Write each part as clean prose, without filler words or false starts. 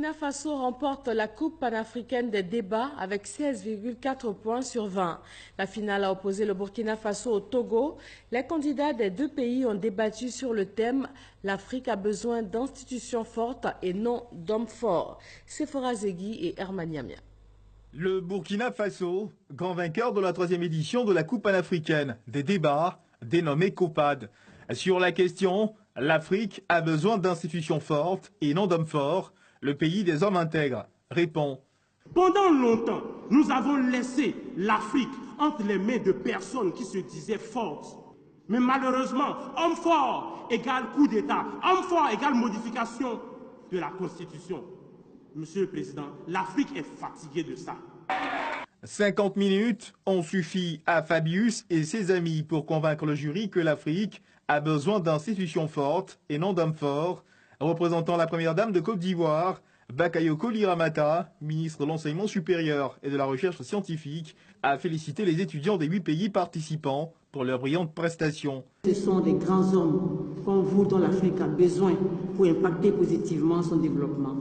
Burkina Faso remporte la Coupe panafricaine des débats avec 16,4 points sur 20. La finale a opposé le Burkina Faso au Togo. Les candidats des deux pays ont débattu sur le thème « L'Afrique a besoin d'institutions fortes et non d'hommes forts ». Sephora Zegui et Herman Yamia. Le Burkina Faso, grand vainqueur de la 3e édition de la Coupe panafricaine des débats, dénommée COPAD. Sur la question « L'Afrique a besoin d'institutions fortes et non d'hommes forts », le pays des hommes intègres répond. Pendant longtemps, nous avons laissé l'Afrique entre les mains de personnes qui se disaient fortes. Mais malheureusement, homme fort égale coup d'État, homme fort égale modification de la Constitution. Monsieur le Président, l'Afrique est fatiguée de ça. 50 minutes ont suffi à Fabius et ses amis pour convaincre le jury que l'Afrique a besoin d'institutions fortes et non d'hommes forts. Représentant la première dame de Côte d'Ivoire, Bakayoko Liramata, ministre de l'Enseignement supérieur et de la Recherche scientifique, a félicité les étudiants des 8 pays participants pour leurs brillantes prestations. Ce sont des grands hommes comme vous dont l'Afrique a besoin pour impacter positivement son développement.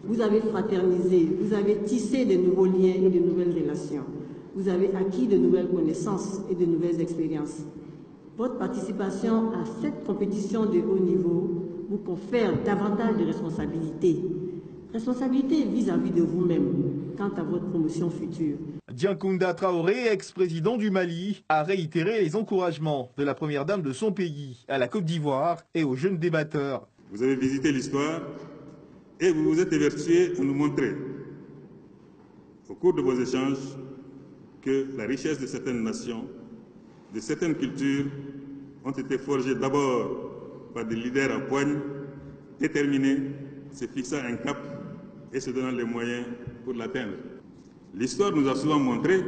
Vous avez fraternisé, vous avez tissé de nouveaux liens et de nouvelles relations. Vous avez acquis de nouvelles connaissances et de nouvelles expériences. Votre participation à cette compétition de haut niveau vous confère davantage de responsabilités. Responsabilités vis-à-vis de vous-même quant à votre promotion future. Diankounda Traoré, ex-président du Mali, a réitéré les encouragements de la première dame de son pays à la Côte d'Ivoire et aux jeunes débatteurs. Vous avez visité l'histoire et vous vous êtes évertué à nous montrer, au cours de vos échanges, que la richesse de certaines nations, de certaines cultures, ont été forgées d'abord par des leaders en poigne, déterminés, se fixant un cap et se donnant les moyens pour l'atteindre. L'histoire nous a souvent montré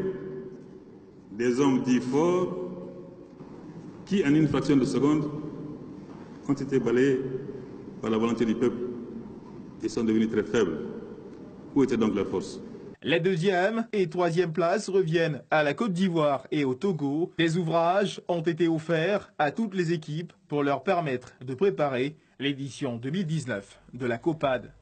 des hommes dits forts qui, en une fraction de seconde, ont été balayés par la volonté du peuple et sont devenus très faibles. Où était donc la force ? Les 2e et 3e places reviennent à la Côte d'Ivoire et au Togo. Des ouvrages ont été offerts à toutes les équipes pour leur permettre de préparer l'édition 2019 de la COPAD.